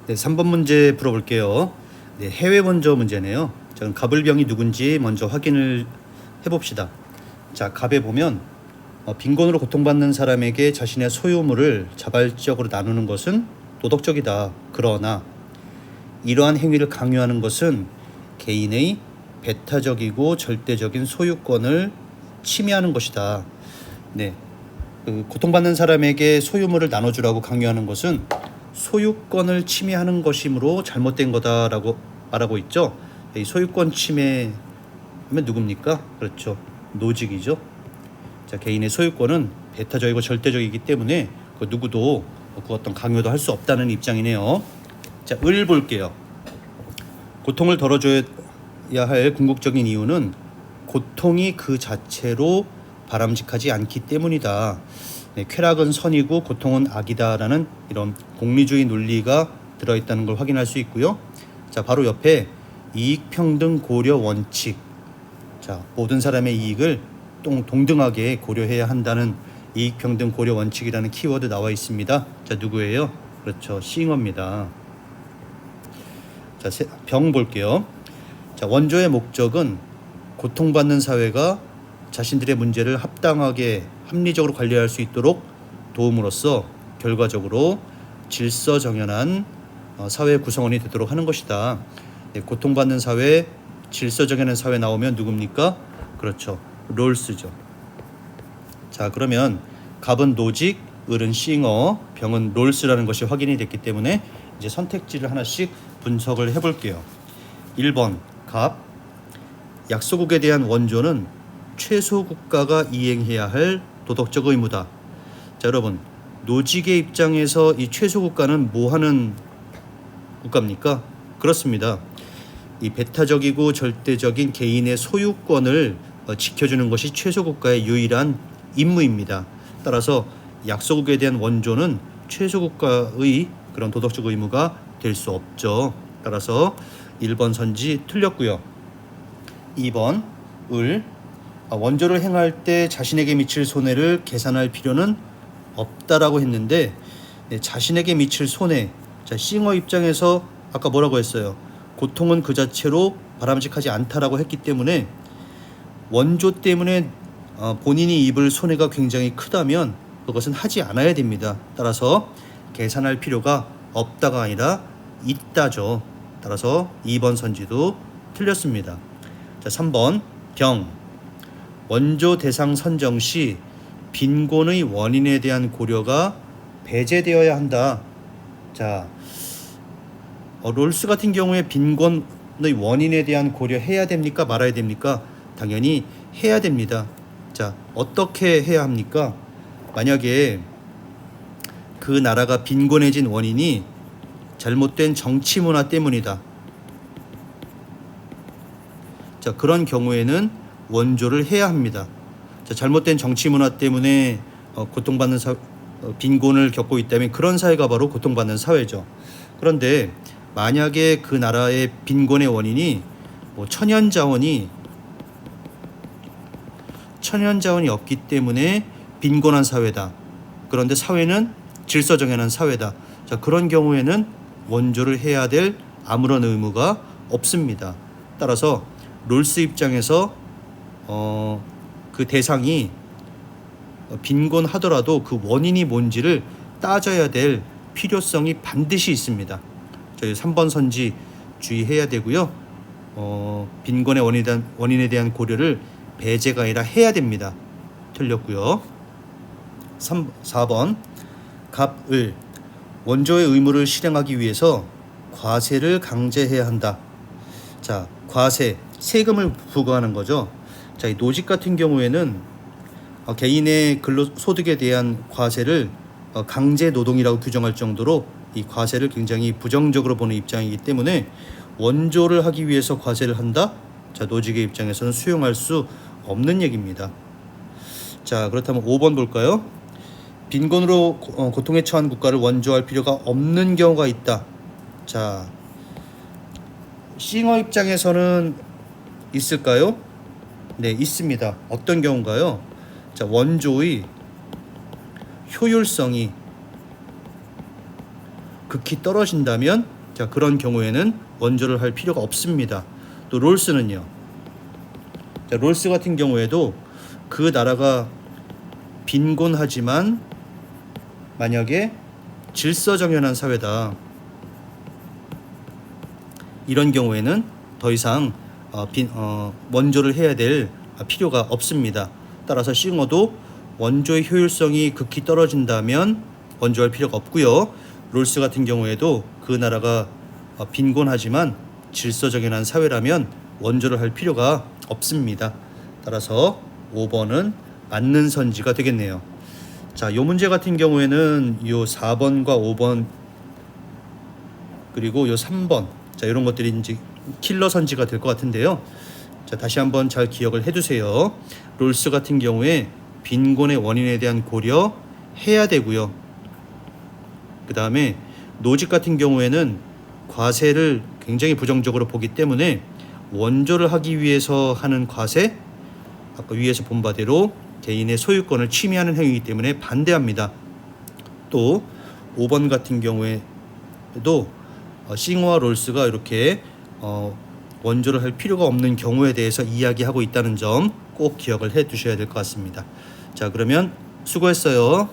네, 3번 문제 풀어볼게요. 네, 해외 원조 문제네요. 자, 그럼 갑을병이 누군지 먼저 확인을 해봅시다. 자, 갑에 보면 빈곤으로 고통받는 사람에게 자신의 소유물을 자발적으로 나누는 것은 도덕적이다. 그러나 이러한 행위를 강요하는 것은 개인의 배타적이고 절대적인 소유권을 침해하는 것이다. 네, 고통받는 사람에게 소유물을 나눠주라고 강요하는 것은 소유권을 침해하는 것이므로 잘못된 거다라고 말하고 있죠. 이 소유권 침해하면 누굽니까? 그렇죠, 노직이죠. 자, 개인의 소유권은 배타적이고 절대적이기 때문에 그 누구도 그 어떤 강요도 할 수 없다는 입장이네요. 자, 을 볼게요. 고통을 덜어줘야 할 궁극적인 이유는 고통이 그 자체로 바람직하지 않기 때문이다. 네, 쾌락은 선이고 고통은 악이다라는 이런 공리주의 논리가 들어있다는 걸 확인할 수 있고요. 자, 바로 옆에 이익평등 고려 원칙. 자, 모든 사람의 이익을 동등하게 고려해야 한다는 이익평등 고려 원칙이라는 키워드 나와 있습니다. 자, 누구예요? 그렇죠, 싱어입니다. 자, 병 볼게요. 자, 원조의 목적은 고통받는 사회가 자신들의 문제를 합당하게 합리적으로 관리할 수 있도록 도움으로써 결과적으로 질서정연한 사회 구성원이 되도록 하는 것이다. 네, 고통받는 사회, 질서정연한 사회 나오면 누굽니까? 그렇죠, 롤스죠. 자, 그러면 갑은 노직, 을은 싱어, 병은 롤스라는 것이 확인이 됐기 때문에 이제 선택지를 하나씩 분석을 해볼게요. 1번 갑, 약소국에 대한 원조는 최소 국가가 이행해야 할 도덕적 의무다. 자, 여러분, 노직의 입장에서 이 최소 국가는 뭐 하는 국가입니까? 그렇습니다. 이 배타적이고 절대적인 개인의 소유권을 지켜주는 것이 최소 국가의 유일한 임무입니다. 따라서 약소국에 대한 원조는 최소 국가의 그런 도덕적 의무가 될 수 없죠. 따라서 1번 선지 틀렸고요. 2번 을, 원조를 행할 때 자신에게 미칠 손해를 계산할 필요는 없다라고 했는데, 네, 자신에게 미칠 손해. 자, 싱어 입장에서 아까 뭐라고 했어요? 고통은 그 자체로 바람직하지 않다라고 했기 때문에 원조 때문에 본인이 입을 손해가 굉장히 크다면 그것은 하지 않아야 됩니다. 따라서 계산할 필요가 없다가 아니라 있다죠. 따라서 2번 선지도 틀렸습니다. 자, 3번 병, 원조 대상 선정 시 빈곤의 원인에 대한 고려가 배제되어야 한다. 자, 롤스 같은 경우에 빈곤의 원인에 대한 고려해야 됩니까? 말아야 됩니까? 당연히 해야 됩니다. 자, 어떻게 해야 합니까? 만약에 그 나라가 빈곤해진 원인이 잘못된 정치 문화 때문이다. 자, 그런 경우에는 원조를 해야 합니다. 자, 잘못된 정치 문화 때문에 고통받는 빈곤을 겪고 있다면 그런 사회가 바로 고통받는 사회죠. 그런데 만약에 그 나라의 빈곤의 원인이 천연자원이 없기 때문에 빈곤한 사회다. 그런데 사회는 질서정연한 사회다. 자, 그런 경우에는 원조를 해야 될 아무런 의무가 없습니다. 따라서 롤스 입장에서 그 대상이 빈곤하더라도 그 원인이 뭔지를 따져야 될 필요성이 반드시 있습니다. 저희 3번 선지 주의해야 되고요. 빈곤의 원인에 대한 고려를 배제가 아니라 해야 됩니다. 틀렸고요. 4번 갑을, 원조의 의무를 실행하기 위해서 과세를 강제해야 한다. 자, 과세, 세금을 부과하는 거죠. 자, 이 노직 같은 경우에는 개인의 근로소득에 대한 과세를 강제 노동이라고 규정할 정도로 이 과세를 굉장히 부정적으로 보는 입장이기 때문에 원조를 하기 위해서 과세를 한다? 자, 노직의 입장에서는 수용할 수 없는 얘기입니다. 자, 그렇다면 5번 볼까요? 빈곤으로 고통에 처한 국가를 원조할 필요가 없는 경우가 있다. 자, 싱어 입장에서는 있을까요? 네, 있습니다. 어떤 경우인가요? 자, 원조의 효율성이 극히 떨어진다면 자, 그런 경우에는 원조를 할 필요가 없습니다. 또 롤스는요. 자, 롤스 같은 경우에도 그 나라가 빈곤하지만 만약에 질서정연한 사회다. 이런 경우에는 더 이상 원조를 해야 될 필요가 없습니다. 따라서 싱어도 원조의 효율성이 극히 떨어진다면 원조할 필요가 없고요. 롤스 같은 경우에도 그 나라가 빈곤하지만 질서정연한 사회라면 원조를 할 필요가 없습니다. 따라서 5번은 맞는 선지가 되겠네요. 자, 요 문제 같은 경우에는 요 4번과 5번 그리고 요 3번 자, 이런 것들이 이제 킬러 선지가 될 것 같은데요. 자, 다시 한번 잘 기억을 해두세요. 롤스 같은 경우에 빈곤의 원인에 대한 고려해야 되고요. 그 다음에 노직 같은 경우에는 과세를 굉장히 부정적으로 보기 때문에 원조를 하기 위해서 하는 과세, 아까 위에서 본 바대로 개인의 소유권을 침해하는 행위이기 때문에 반대합니다. 또 5번 같은 경우에도 싱어와 롤스가 이렇게 원조를 할 필요가 없는 경우에 대해서 이야기하고 있다는 점 꼭 기억을 해 두셔야 될 것 같습니다. 자, 그러면 수고했어요.